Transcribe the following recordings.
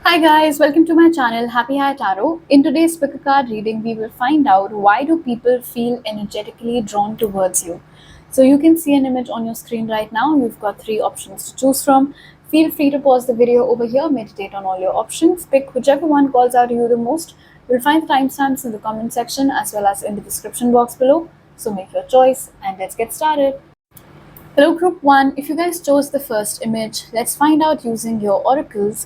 Hi guys, welcome to my channel Happy High Tarot. In today's pickacard reading, we will find out why do people feel energetically drawn towards you. So you can see an image on your screen right now. You've got three options to choose from. Feel free to pause the video over here, meditate on all your options, pick whichever one calls out to you the most. You'll find the timestamps in the comment section as well as in the description box below. So make your choice and let's get started. Hello group 1, if you guys chose the first image, let's find out using your oracles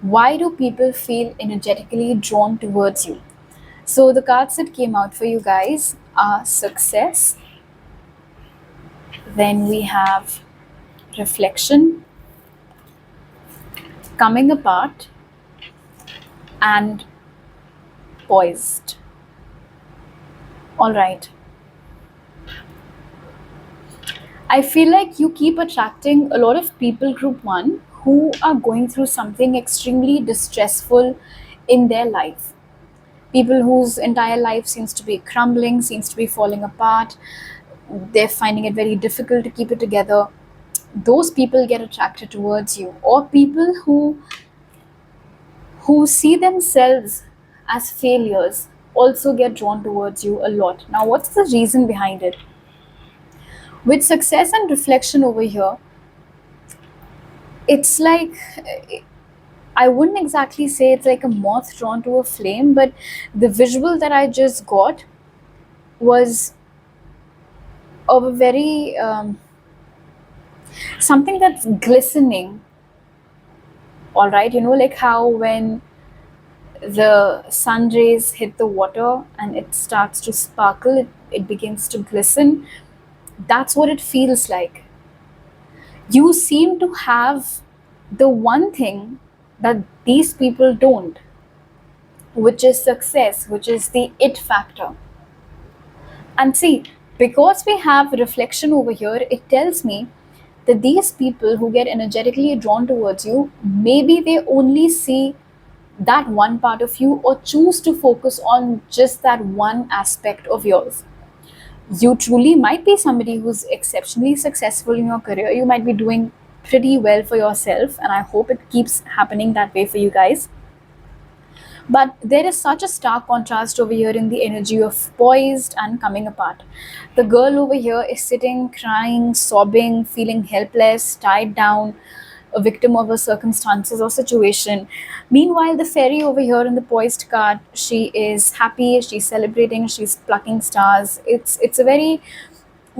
why do people feel energetically drawn towards you. So the cards that came out for you guys are success, then we have reflection, coming apart, and poised. All right, I feel like you keep attracting a lot of people, group 1, who are going through something extremely distressful in their life. People whose entire life seems to be crumbling, seems to be falling apart. They're finding it very difficult to keep it together. Those people get attracted towards you, or people who see themselves as failures also get drawn towards you a lot. Now, what's the reason behind it? With success and reflection over here, it's like, I wouldn't exactly say it's like a moth drawn to a flame, but the visual that I just got was of a very something that's glistening. All right, like how when the sun rays hit the water and it starts to sparkle, it begins to glisten. That's what it feels like. You seem to have the one thing that these people don't, which is success, which is the it factor. And see, because we have reflection over here, it tells me that these people who get energetically drawn towards you, maybe they only see that one part of you or choose to focus on just that one aspect of yours. You truly might be somebody who's exceptionally successful in your career. You might be doing pretty well for yourself, and I hope it keeps happening that way for you guys. But there is such a stark contrast over here in the energy of poised and coming apart. The girl over here is sitting, crying, sobbing, feeling helpless, tied down, a victim of her circumstances or situation. Meanwhile, the fairy over here in the poised card, she is happy, she's celebrating, she's plucking stars. It's a very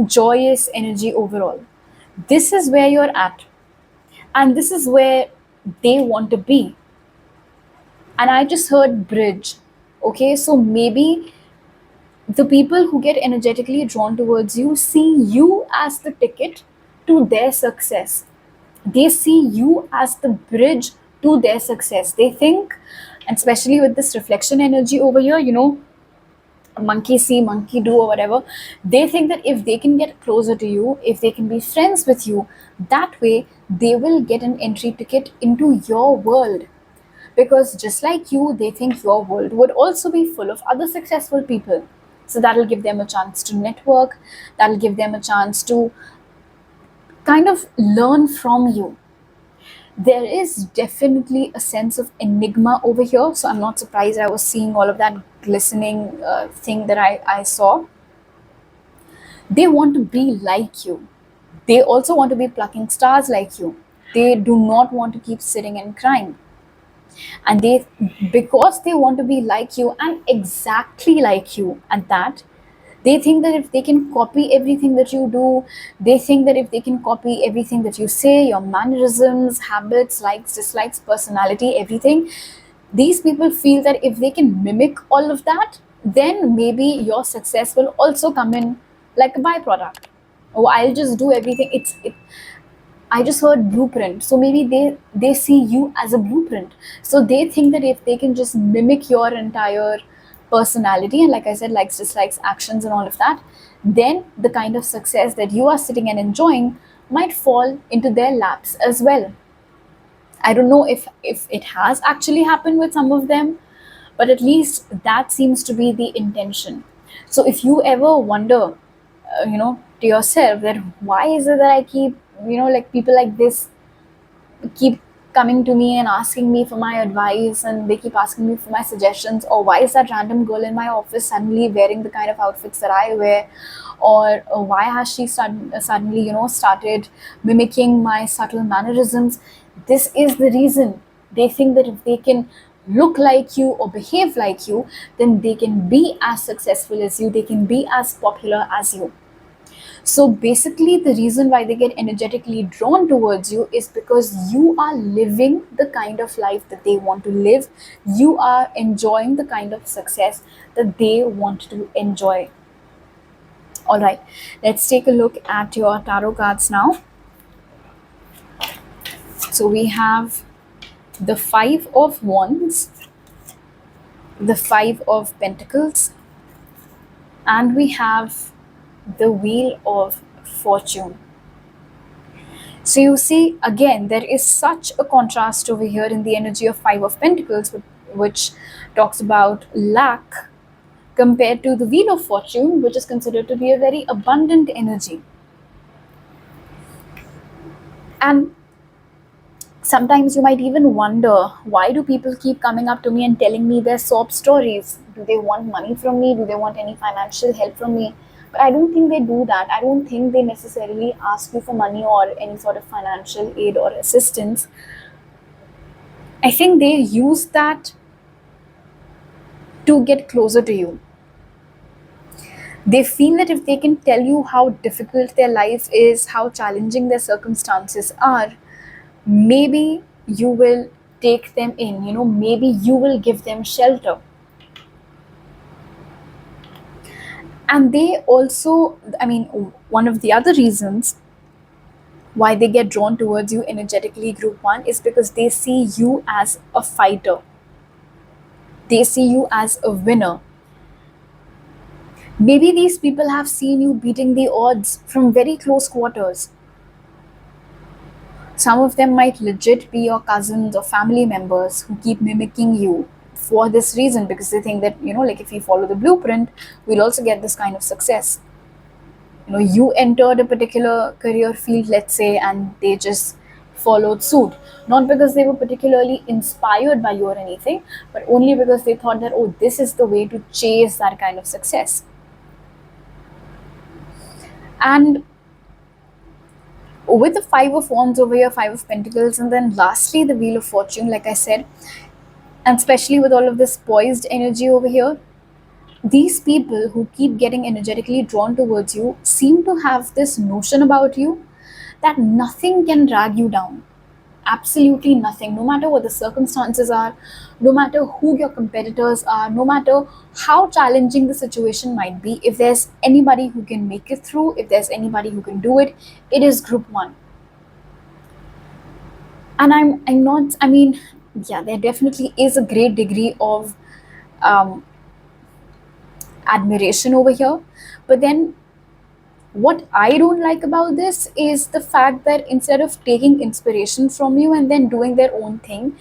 joyous energy overall. This is where you're at, and this is where they want to be. And I just heard bridge. Okay, so maybe the people who get energetically drawn towards you see you as the ticket to their success. They see you as the bridge to their success. They think, and especially with this reflection energy over here, monkey see, monkey do, or whatever, they think that if they can get closer to you, if they can be friends with you, that way they will get an entry ticket into your world. Because just like you, they think your world would also be full of other successful people. So that'll give them a chance to network, that'll give them a chance to kind of learn from you. There is definitely a sense of enigma over here. So I'm not surprised I was seeing all of that glistening thing that I saw. They want to be like you. They also want to be plucking stars like you. They do not want to keep sitting and crying. And they, because they want to be like you and exactly like you at that, they think that if they can copy everything that you do, they think that if they can copy everything that you say, your mannerisms, habits, likes, dislikes, personality, everything, these people feel that if they can mimic all of that, then maybe your success will also come in like a byproduct. Oh, I'll just do everything. I just heard blueprint. So maybe they see you as a blueprint. So they think that if they can just mimic your entire personality and, like I said, likes, dislikes, actions, and all of that, then the kind of success that you are sitting and enjoying might fall into their laps as well. I don't know if it has actually happened with some of them, but at least that seems to be the intention. So if you ever wonder, to yourself that why is it that I keep, like people like this keep coming to me and asking me for my advice, and they keep asking me for my suggestions, or why is that random girl in my office suddenly wearing the kind of outfits that I wear, or why has she suddenly started mimicking my subtle mannerisms. This is the reason. They think that if they can look like you or behave like you, then they can be as successful as you, they can be as popular as you. So basically, the reason why they get energetically drawn towards you is because you are living the kind of life that they want to live. You are enjoying the kind of success that they want to enjoy. All right, let's take a look at your tarot cards now. So we have the Five of Wands, the Five of Pentacles, and we have the Wheel of Fortune. So you see, again, there is such a contrast over here in the energy of Five of Pentacles, which talks about lack, compared to the Wheel of Fortune, which is considered to be a very abundant energy. And sometimes you might even wonder, why do people keep coming up to me and telling me their sob stories? Do they want money from me? Do they want any financial help from me? But I don't think they do that. I don't think they necessarily ask you for money or any sort of financial aid or assistance. I think they use that to get closer to you. They feel that if they can tell you how difficult their life is, how challenging their circumstances are, maybe you will take them in, maybe you will give them shelter. And they also, I mean, one of the other reasons why they get drawn towards you energetically, group one, is because they see you as a fighter, they see you as a winner. Maybe these people have seen you beating the odds from very close quarters. Some of them might legit be your cousins or family members who keep mimicking you for this reason, because they think that, like if we follow the blueprint, we'll also get this kind of success. You entered a particular career field, let's say, and they just followed suit. Not because they were particularly inspired by you or anything, but only because they thought that, oh, this is the way to chase that kind of success. And with the Five of Wands over here, Five of Pentacles, and then lastly the Wheel of Fortune, like I said, and especially with all of this poised energy over here, these people who keep getting energetically drawn towards you seem to have this notion about you that nothing can drag you down. Absolutely nothing. No matter what the circumstances are, no matter who your competitors are, no matter how challenging the situation might be, if there's anybody who can make it through, if there's anybody who can do it, it is group one. And I'm not, I mean, yeah, there definitely is a great degree of um, admiration over here. But then what I don't like about this is the fact that instead of taking inspiration from you and then doing their own thing,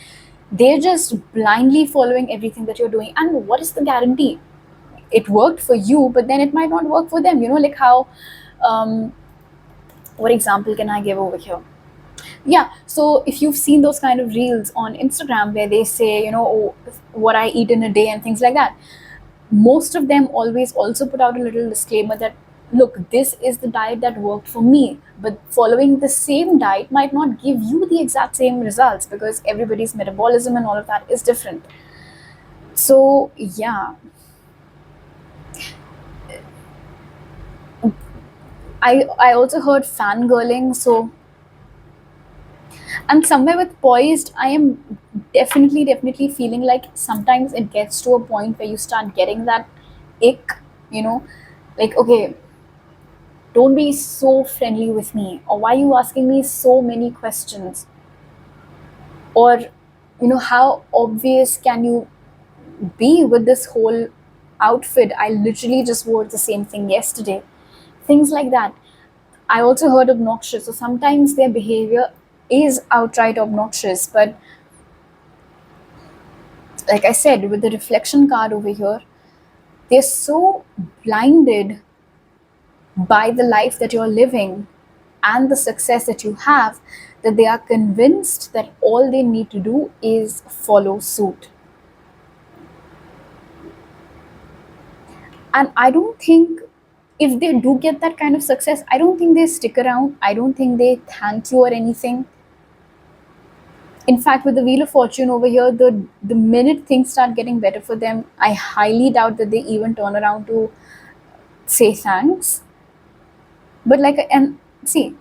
they're just blindly following everything that you're doing. And what is the guarantee? It worked for you, but then it might not work for them. Like how, um, what example can I give over here? Yeah, so if you've seen those kind of reels on Instagram where they say, oh, what I eat in a day and things like that, most of them always also put out a little disclaimer that, look, this is the diet that worked for me, but following the same diet might not give you the exact same results, because everybody's metabolism and all of that is different. So yeah, I also heard fangirling. So, and somewhere with poised, I am definitely feeling like sometimes it gets to a point where you start getting that ick, you know like, okay, don't be so friendly with me, or why are you asking me so many questions, or how obvious can you be with this whole outfit? I literally just wore the same thing yesterday. Things like that. I also heard obnoxious. So sometimes their behavior is outright obnoxious, but like I said, with the reflection card over here, they're so blinded by the life that you're living and the success that you have, that they are convinced that all they need to do is follow suit. And I don't think, if they do get that kind of success, I don't think they stick around. I don't think they thank you or anything. In fact, with the Wheel of Fortune over here, the minute things start getting better for them, I highly doubt that they even turn around to say thanks. But like, and see,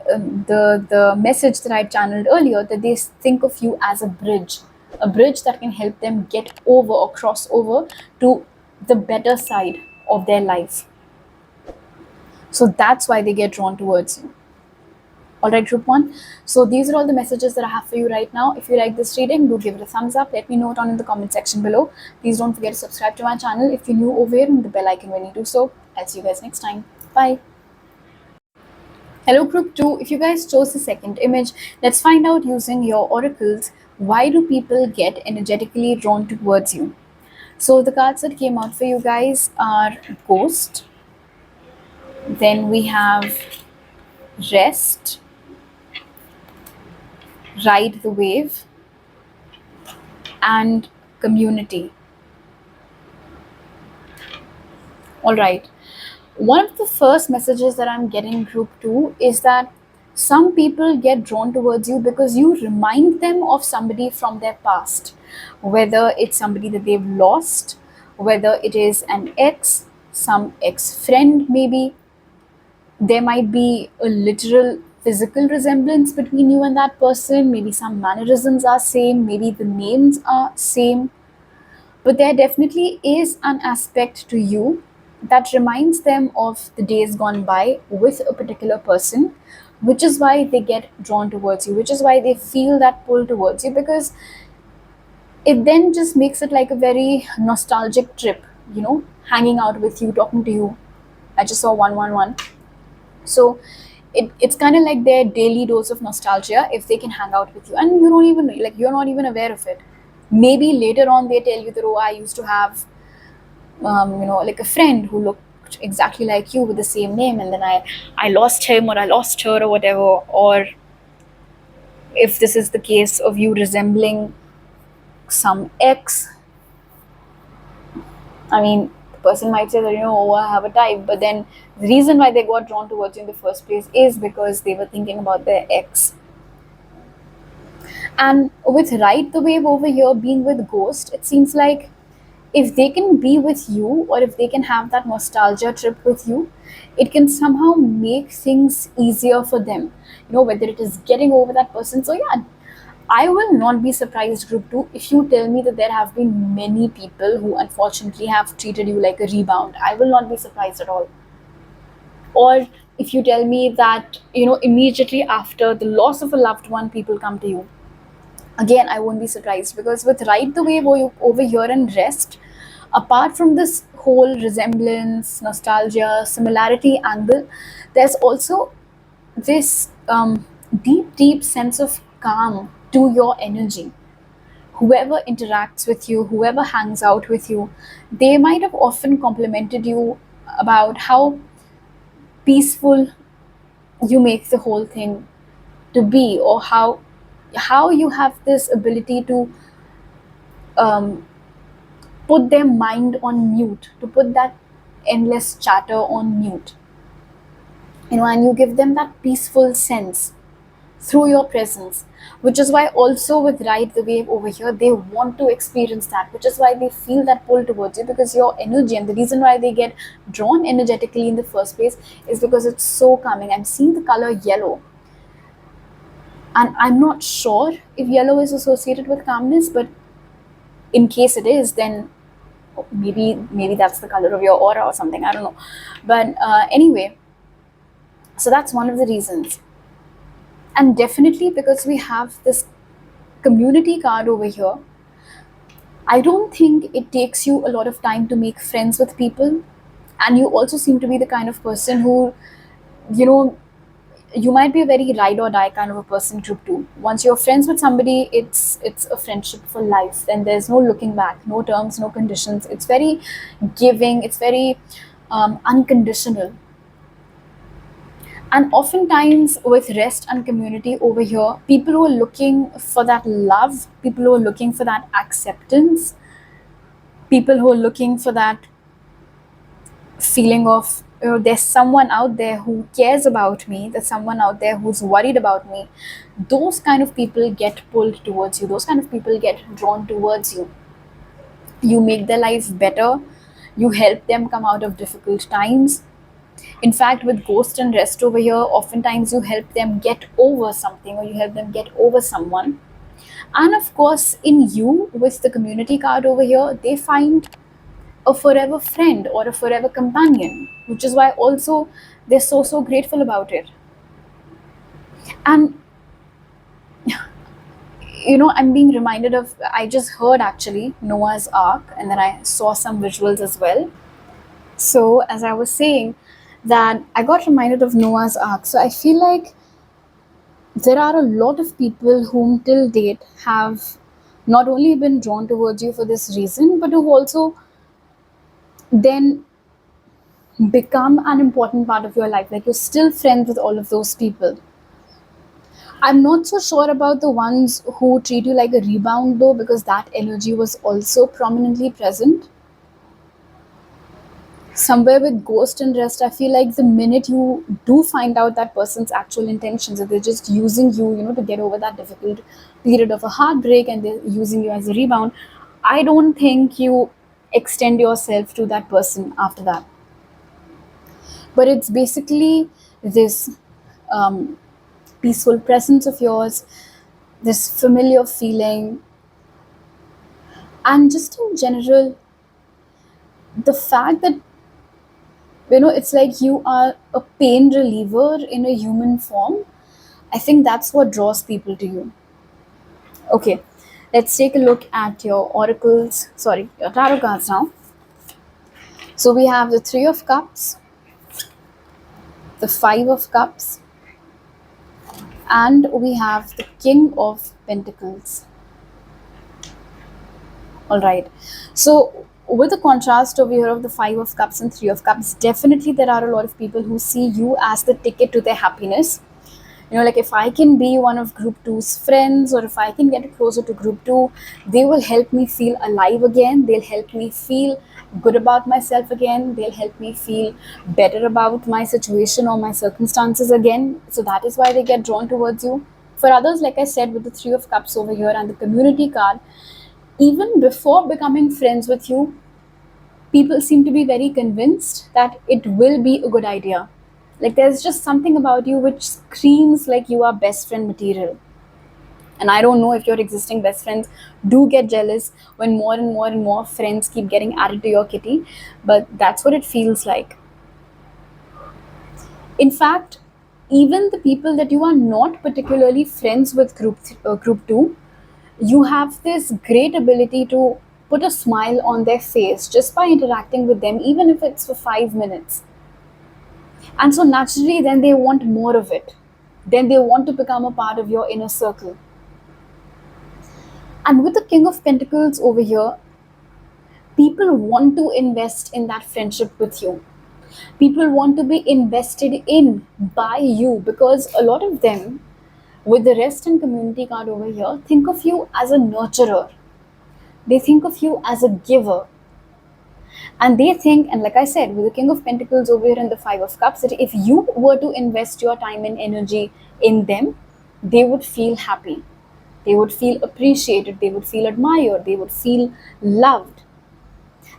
the message that I channeled earlier, that they think of you as a bridge that can help them get over or cross over to the better side of their life. So that's why they get drawn towards you. All right, group one. So these are all the messages that I have for you right now. If you like this reading, do give it a thumbs up. Let me know it on in the comment section below. Please don't forget to subscribe to my channel if you're new over here, and the bell icon when you do so. I'll see you guys next time. Bye. Hello, group two. If you guys chose the second image, let's find out using your oracles, why do people get energetically drawn towards you? So the cards that came out for you guys are Ghost, then we have Rest, Ride the Wave, and Community. All right. One of the first messages that I'm getting, group two, is that some people get drawn towards you because you remind them of somebody from their past, whether it's somebody that they've lost, whether it is an ex, some ex friend, maybe. There might be a literal physical resemblance between you and that person. Maybe some mannerisms are same, maybe the names are same, but there definitely is an aspect to you that reminds them of the days gone by with a particular person, which is why they get drawn towards you, which is why they feel that pull towards you, because it then just makes it like a very nostalgic trip, hanging out with you, talking to you. I just saw 111. So it's kind of like their daily dose of nostalgia if they can hang out with you, and you don't even, like, you're not even aware of it. Maybe later on they tell you that, oh, I used to have like a friend who looked exactly like you with the same name, and then I lost him or I lost her or whatever. Or if this is the case of you resembling some ex, I mean, the person might say that, oh, I have a type, but then the reason why they got drawn towards you in the first place is because they were thinking about their ex. And with Ride the Wave over here being with Ghost, it seems like if they can be with you, or if they can have that nostalgia trip with you, it can somehow make things easier for them, whether it is getting over that person. So yeah, I will not be surprised, group two, if you tell me that there have been many people who unfortunately have treated you like a rebound. I will not be surprised at all. Or if you tell me that, immediately after the loss of a loved one, people come to you. Again, I won't be surprised, because with Ride the Wave over here and Rest, apart from this whole resemblance, nostalgia, similarity angle, there's also this deep sense of calm to your energy. Whoever interacts with you, whoever hangs out with you, they might have often complimented you about how peaceful you make the whole thing to be, or how you have this ability to um, put their mind on mute, to put that endless chatter on mute, and you give them that peaceful sense through your presence, which is why also with Ride the Wave over here, they want to experience that, which is why they feel that pull towards you, because your energy, and the reason why they get drawn energetically in the first place is because it's so calming. I'm seeing the color yellow, and I'm not sure if yellow is associated with calmness, but in case it is, then maybe that's the color of your aura or something, I don't know. But anyway, so that's one of the reasons. And definitely because we have this community card over here, I don't think it takes you a lot of time to make friends with people. And you also seem to be the kind of person who, you know you might be a very ride or die kind of a person, group two. Once you're friends with somebody, it's a friendship for life. Then there's no looking back, no terms, no conditions. It's very giving, it's very unconditional. And oftentimes, with rest and community over here, people who are looking for that love, people who are looking for that acceptance, people who are looking for that feeling of, there's someone out there who cares about me, there's someone out there who's worried about me, those kind of people get pulled towards you, those kind of people get drawn towards you. You make their life better, you help them come out of difficult times. In fact, with ghost and rest over here, oftentimes you help them get over something, or you help them get over someone. And of course, in you, with the community card over here, they find a forever friend or a forever companion, which is why also they're so grateful about it. And I'm being reminded of, I just heard actually Noah's Ark, and then I saw some visuals as well. So as I was saying, that I got reminded of Noah's Ark. So I feel like there are a lot of people whom till date have not only been drawn towards you for this reason, but who also then become an important part of your life. Like, you're still friends with all of those people. I'm not so sure about the ones who treat you like a rebound though, because that energy was also prominently present. Somewhere with ghost and rest, I feel like the minute you do find out that person's actual intentions, that they're just using you, to get over that difficult period of a heartbreak, and they're using you as a rebound, I don't think you extend yourself to that person after that. But it's basically this um, peaceful presence of yours, this familiar feeling, and just in general, the fact that it's like you are a pain reliever in a human form. I think that's what draws people to you. Okay, let's take a look at your oracles, sorry, your tarot cards now. So we have the Three of Cups, the Five of Cups, and we have the King of Pentacles. All right. So with the contrast over here of the Five of Cups and Three of Cups, definitely there are a lot of people who see you as the ticket to their happiness. Like, if I can be one of group two's friends, or if I can get closer to group two, they will help me feel alive again. They'll help me feel good about myself again. They'll help me feel better about my situation or my circumstances again. So that is why they get drawn towards you. For others, like I said, with the Three of Cups over here and the community card, even before becoming friends with you, people seem to be very convinced that it will be a good idea. Like, there's just something about you which screams like you are best friend material. And I don't know if your existing best friends do get jealous when more and more and more friends keep getting added to your kitty, but that's what it feels like. In fact, even the people that you are not particularly friends with, group 2, you have this great ability to put a smile on their face just by interacting with them, even if it's for 5 minutes. And so naturally, then they want more of it. Then they want to become a part of your inner circle. And with the King of Pentacles over here, people want to invest in that friendship with you. People want to be invested in by you, because a lot of them, with the rest and community card over here, think of you as a nurturer. They think of you as a giver. And they think, and like I said, with the King of Pentacles over here and the Five of Cups, that if you were to invest your time and energy in them, they would feel happy. They would feel appreciated. They would feel admired. They would feel loved.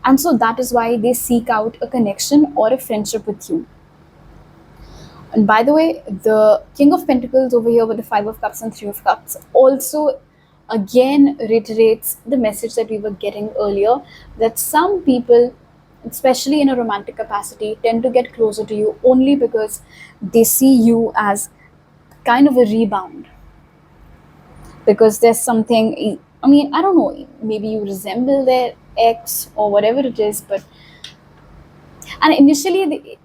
And so that is why they seek out a connection or a friendship with you. And by the way, the King of Pentacles over here with the Five of Cups and Three of Cups also again reiterates the message that we were getting earlier, that some people, especially in a romantic capacity, tend to get closer to you only because they see you as kind of a rebound. Because there's something, I mean, I don't know, maybe you resemble their ex or whatever it is, but and initially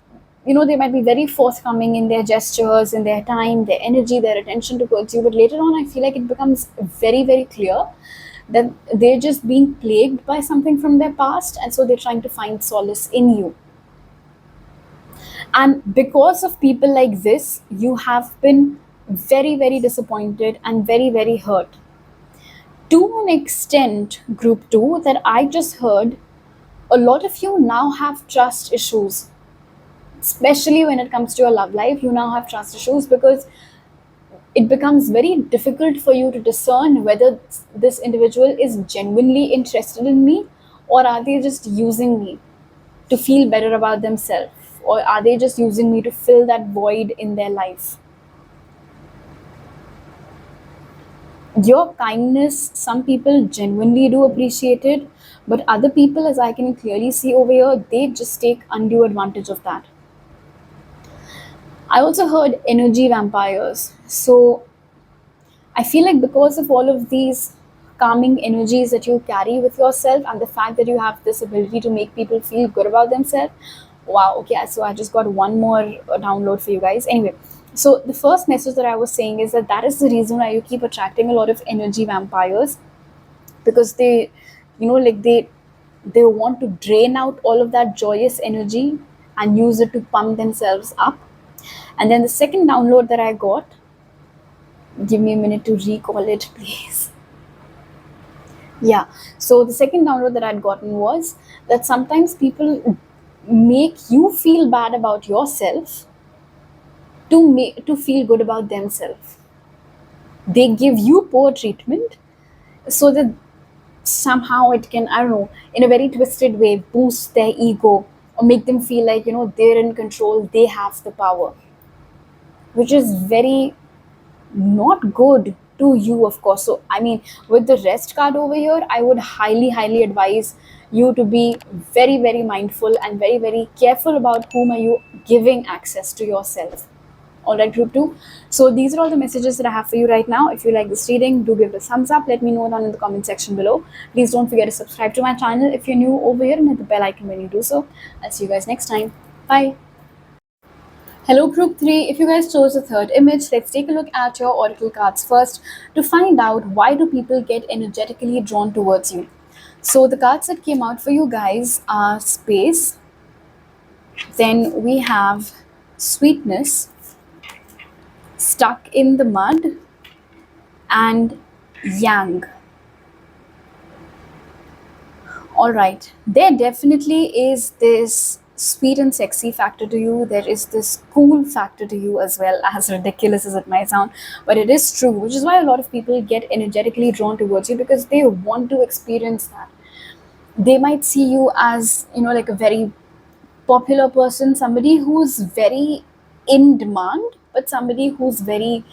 they might be very forthcoming in their gestures, in their time, their energy, their attention towards you, but later on I feel like it becomes very clear that they're just being plagued by something from their past, and so they're trying to find solace in you. And because of people like this, you have been very, very disappointed and very, very hurt. To an extent, group two, that I just heard, a lot of you now have trust issues, especially when it comes to your love life. You now have trust issues because it becomes very difficult for you to discern whether this individual is genuinely interested in me, or are they just using me to feel better about themselves, or are they just using me to fill that void in their life. Your kindness, some people genuinely do appreciate it, but other people, as I can clearly see over here, they just take undue advantage of that. I also heard energy vampires. So I feel like because of all of these calming energies that you carry with yourself, and the fact that you have this ability to make people feel good about themselves. Wow, okay, so I just got one more download for you guys. Anyway, so the first message that I was saying is that is the reason why you keep attracting a lot of energy vampires, because they, like they want to drain out all of that joyous energy and use it to pump themselves up. And then the second download that I got, give me a minute to recall it, please. Yeah. So the second download that I'd gotten was that sometimes people make you feel bad about yourself to feel good about themselves. They give you poor treatment so that somehow it can, I don't know, in a very twisted way, boost their ego or make them feel like, they're in control, they have the power, which is very not good to you, of course. So I mean, with the rest card over here, I would highly, highly advise you to be very, very mindful and very, very careful about whom are you giving access to yourself. All right, group two. So these are all the messages that I have for you right now. If you like this reading, do give it a thumbs up. Let me know down in the comment section below. Please don't forget to subscribe to my channel if you're new over here, and hit the bell icon when you do so. I'll see you guys next time. Bye. Hello, group 3. If you guys chose the third image, let's take a look at your oracle cards first to find out why do people get energetically drawn towards you. So the cards that came out for you guys are space, then we have sweetness, stuck in the mud, and yang. All right, there definitely is this sweet and sexy factor to you. There is this cool factor to you as well, as ridiculous as it might sound, but it is true, which is why a lot of people get energetically drawn towards you, because they want to experience that. They might see you as, like a very popular person, somebody who's very in demand, but somebody who's very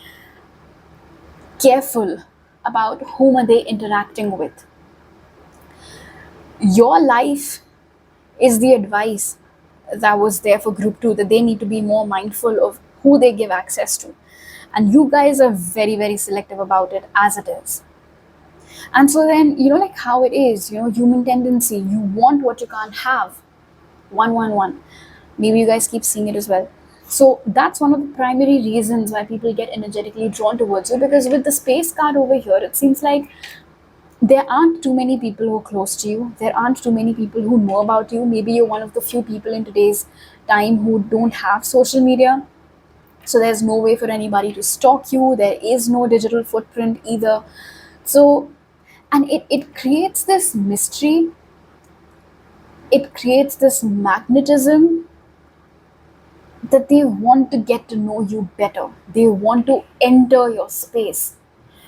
careful about whom are they interacting with. Your life is the advice that was there for group 2, that they need to be more mindful of who they give access to, and you guys are very, very selective about it as it is. And so then, like how it is, human tendency, you want what you can't have. 111, maybe you guys keep seeing it as well. So that's one of the primary reasons why people get energetically drawn towards you, because with the space card over here, it seems like there aren't too many people who are close to you. There aren't too many people who know about you. Maybe you're one of the few people in today's time who don't have social media. So there's no way for anybody to stalk you. There is no digital footprint either. So, and it creates this mystery. It creates this magnetism that they want to get to know you better. They want to enter your space.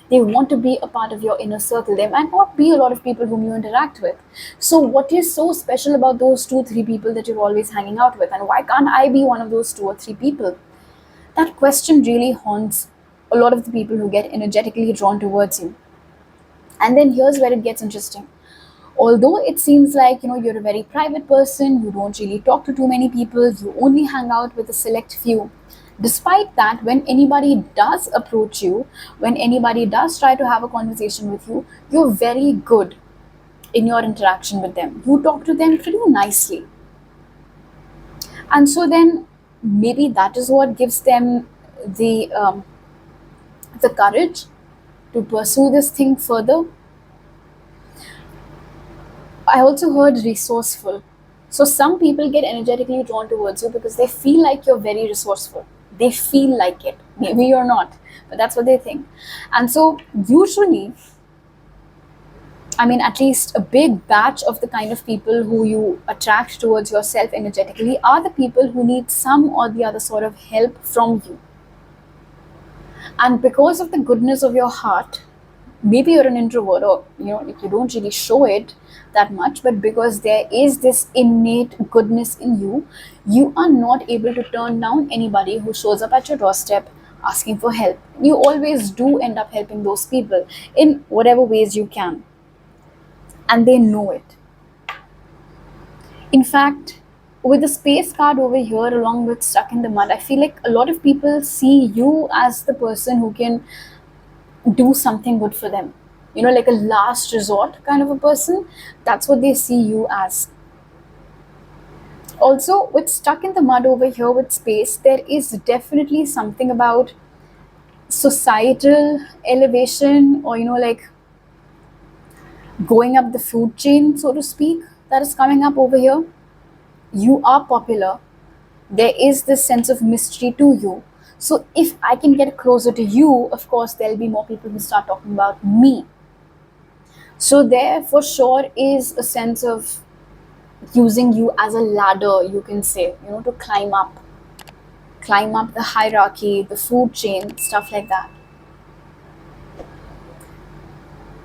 They want to be a part of your inner circle. There might not be a lot of people whom you interact with. So, what is so special about those 2, 3 people that you're always hanging out with? And why can't I be one of those 2 or 3 people? That question really haunts a lot of the people who get energetically drawn towards you. And then here's where it gets interesting. Although it seems like, you're a very private person, you don't really talk to too many people, you only hang out with a select few. Despite that, when anybody does approach you, when anybody does try to have a conversation with you, you're very good in your interaction with them. You talk to them pretty nicely. And so then maybe that is what gives them the courage to pursue this thing further. I also heard resourceful. So some people get energetically drawn towards you because they feel like you're very resourceful. They feel like it. Maybe you're not, but that's what they think. And so usually, I mean, at least a big batch of the kind of people who you attract towards yourself energetically are the people who need some or the other sort of help from you. And because of the goodness of your heart, maybe you're an introvert, or like you don't really show it that much, but because there is this innate goodness in you, you are not able to turn down anybody who shows up at your doorstep asking for help. You always do end up helping those people in whatever ways you can, and they know it. In fact, with the space card over here along with stuck in the mud, I feel like a lot of people see you as the person who can do something good for them, like a last resort kind of a person. That's what they see you as. Also, with stuck in the mud over here with space, there is definitely something about societal elevation, or like going up the food chain, so to speak, that is coming up over here. You are popular, there is this sense of mystery to you. So if I can get closer to you, of course there'll be more people who start talking about me. So there for sure is a sense of using you as a ladder, you can say, to climb up the hierarchy, the food chain, stuff like that.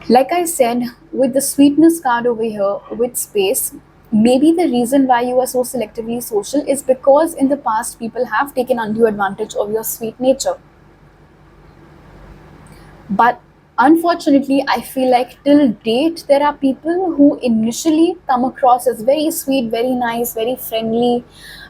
Like I said, with the sweetness card over here with space, maybe the reason why you are so selectively social is because in the past people have taken undue advantage of your sweet nature. But unfortunately, I feel like till date, there are people who initially come across as very sweet, very nice, very friendly,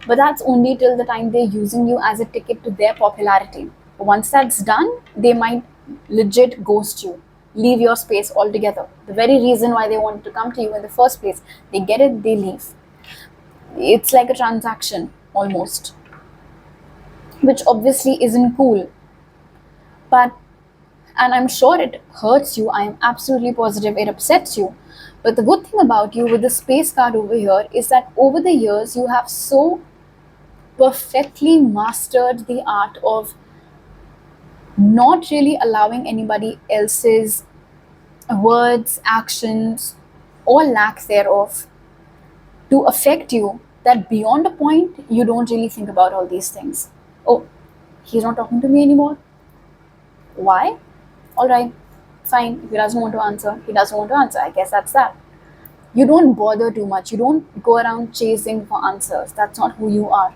but that's only till the time they're using you as a ticket to their popularity. Once that's done, they might legit ghost you, leave your space altogether. The very reason why they want to come to you in the first place, they get it, they leave. It's like a transaction almost, which obviously isn't cool. But and I'm sure it hurts you. I am absolutely positive it upsets you. But the good thing about you with the space card over here is that over the years you have so perfectly mastered the art of not really allowing anybody else's words, actions, or lack thereof to affect you, that beyond a point you don't really think about all these things. Oh, he's not talking to me anymore. Why? All right, fine. If he doesn't want to answer, he doesn't want to answer. I guess that's that. You don't bother too much. You don't go around chasing for answers. That's not who you are.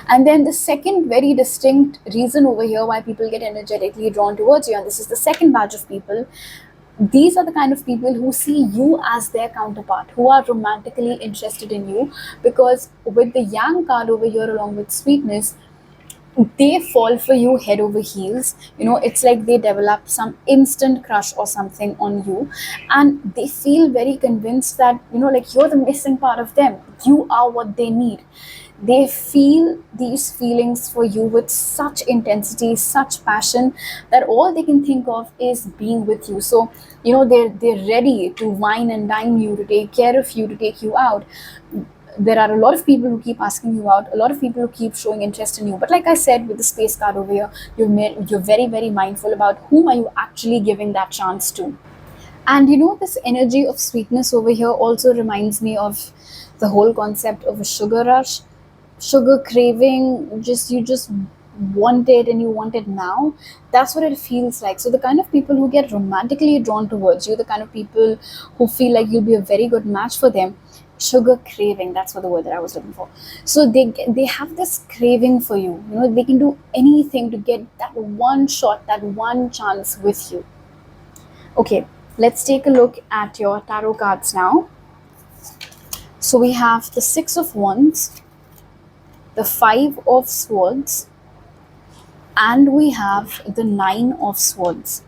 And then the second very distinct reason over here why people get energetically drawn towards you, and this is the second batch of people, these are the kind of people who see you as their counterpart, who are romantically interested in you, because with the yang card over here along with sweetness, they fall for you head over heels. It's like they develop some instant crush or something on you, and they feel very convinced that like you're the missing part of them. You are what they need. They feel these feelings for you with such intensity, such passion, that all they can think of is being with you. So they're ready to wine and dine you, to take care of you, to take you out. There are a lot of people who keep asking you out, a lot of people who keep showing interest in you. But like I said, with the space card over here, you're very, very mindful about whom are you actually giving that chance to. And this energy of sweetness over here also reminds me of the whole concept of a sugar rush, sugar craving. You just want it, and you want it now. That's what it feels like. So the kind of people who get romantically drawn towards you, the kind of people who feel like you'll be a very good match for them, sugar craving, that's what the word that I was looking for. So they have this craving for you. They can do anything to get that one shot, that one chance with you. Okay, let's take a look at your tarot cards now. So we have the Six of Wands, the Five of Swords, and we have the Nine of Swords.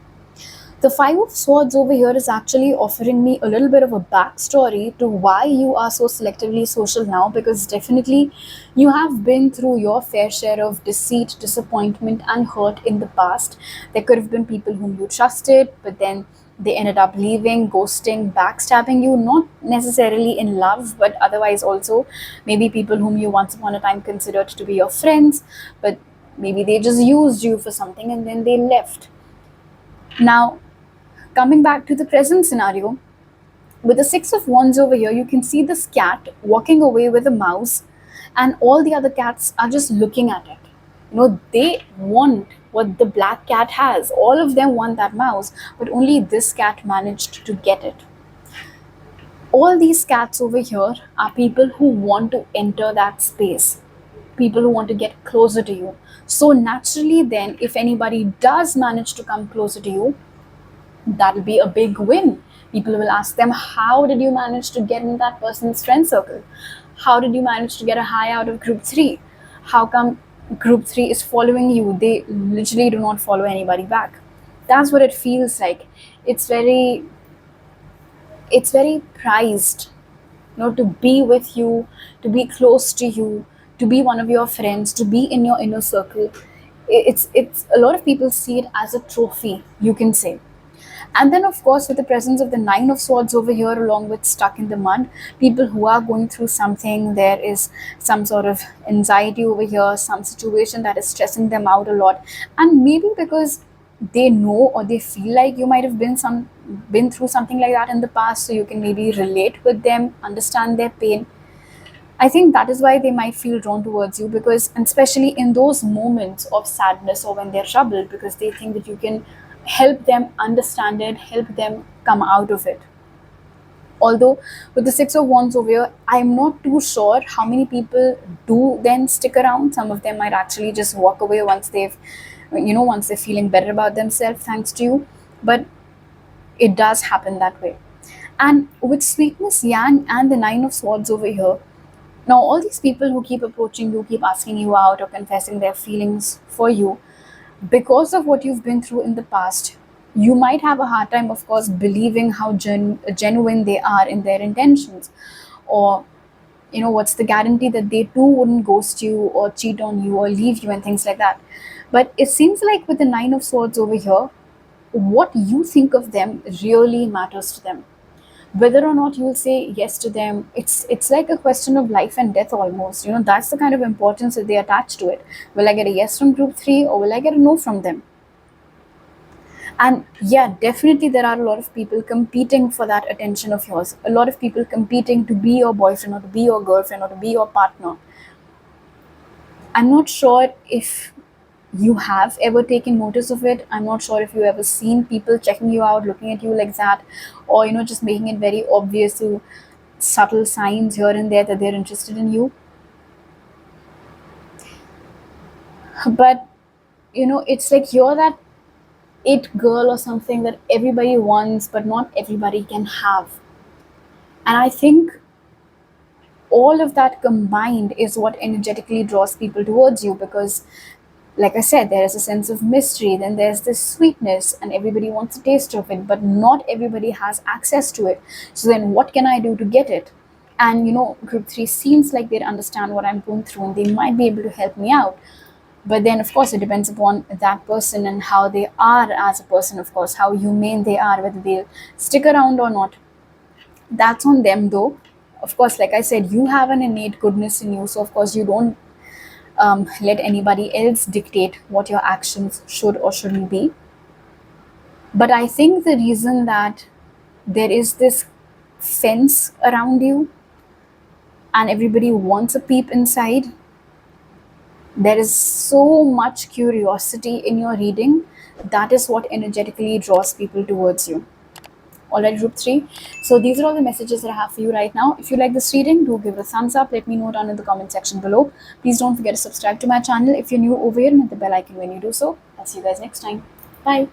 The Five of Swords over here is actually offering me a little bit of a backstory to why you are so selectively social now, because definitely you have been through your fair share of deceit, disappointment, and hurt in the past. There could have been people whom you trusted, but then They ended up leaving, ghosting, backstabbing you, not necessarily in love, but otherwise also. Maybe people whom you once upon a time considered to be your friends, but maybe they just used you for something and then they left. Now, coming back to the present scenario, with the Six of Wands over here, you can see this cat walking away with a mouse, and all the other cats are just looking at it. They want what the black cat has. All of them want that mouse, but only this cat managed to get it. All these cats over here are people who want to enter that space, people who want to get closer to you. So, naturally, then, if anybody does manage to come closer to you, that'll be a big win. People will ask them, how did you manage to get in that person's friend circle? How did you manage to get a high out of group 3? How come group 3 is following you? They literally do not follow anybody back. That's what it feels like. It's very it's very prized, to be with you, to be close to you, to be one of your friends, to be in your inner circle. It's a lot of people see it as a trophy, you can say. And then, of course, with the presence of the Nine of Swords over here, along with Stuck in the Mud, people who are going through something, there is some sort of anxiety over here, some situation that is stressing them out a lot. And maybe because they know or they feel like you might have been through something like that in the past, so you can maybe relate with them, understand their pain. I think that is why they might feel drawn towards you, because, and especially in those moments of sadness or when they're troubled, because they think that you can help them understand it, help them come out of it. Although with the Six of Wands over here, I'm not too sure how many people do then stick around. Some of them might actually just walk away once they're feeling better about themselves, thanks to you. But it does happen that way. And with Sweetness Yang and the Nine of Swords over here, now, all these people who keep approaching you, keep asking you out or confessing their feelings for you, because of what you've been through in the past, you might have a hard time, of course, believing how genuine they are in their intentions. Or, what's the guarantee that they too wouldn't ghost you or cheat on you or leave you and things like that. But it seems like with the Nine of Swords over here, what you think of them really matters to them. Whether or not you'll say yes to them, it's like a question of life and death almost. That's the kind of importance that they attach to it. Will I get a yes from group 3 or will I get a no from them? And yeah, definitely there are a lot of people competing for that attention of yours, a lot of people competing to be your boyfriend or to be your girlfriend or to be your partner. I'm not sure if you have ever taken notice of it. I'm not sure if you ever seen people checking you out, looking at you like that, or just making it very obvious through subtle signs here and there that they're interested in you. But it's like you're that it girl or something that everybody wants, but not everybody can have. And I think all of that combined is what energetically draws people towards you, because like I said, there is a sense of mystery, then there's this sweetness, and everybody wants a taste of it, but not everybody has access to it. So then what can I do to get it? And group 3 seems like they understand what I'm going through and they might be able to help me out. But then, of course, it depends upon that person and how they are as a person, of course, how humane they are, whether they'll stick around or not. That's on them, though. Of course, like I said, you have an innate goodness in you, so of course, you don't let anybody else dictate what your actions should or shouldn't be. But I think the reason that there is this fence around you and everybody wants a peep inside, there is so much curiosity in your reading. That is what energetically draws people towards you. Alright, group 3. So these are all the messages that I have for you right now. If you like this reading, do give it a thumbs up. Let me know down in the comment section below. Please don't forget to subscribe to my channel if you're new over here and hit the bell icon when you do so. I'll see you guys next time. Bye.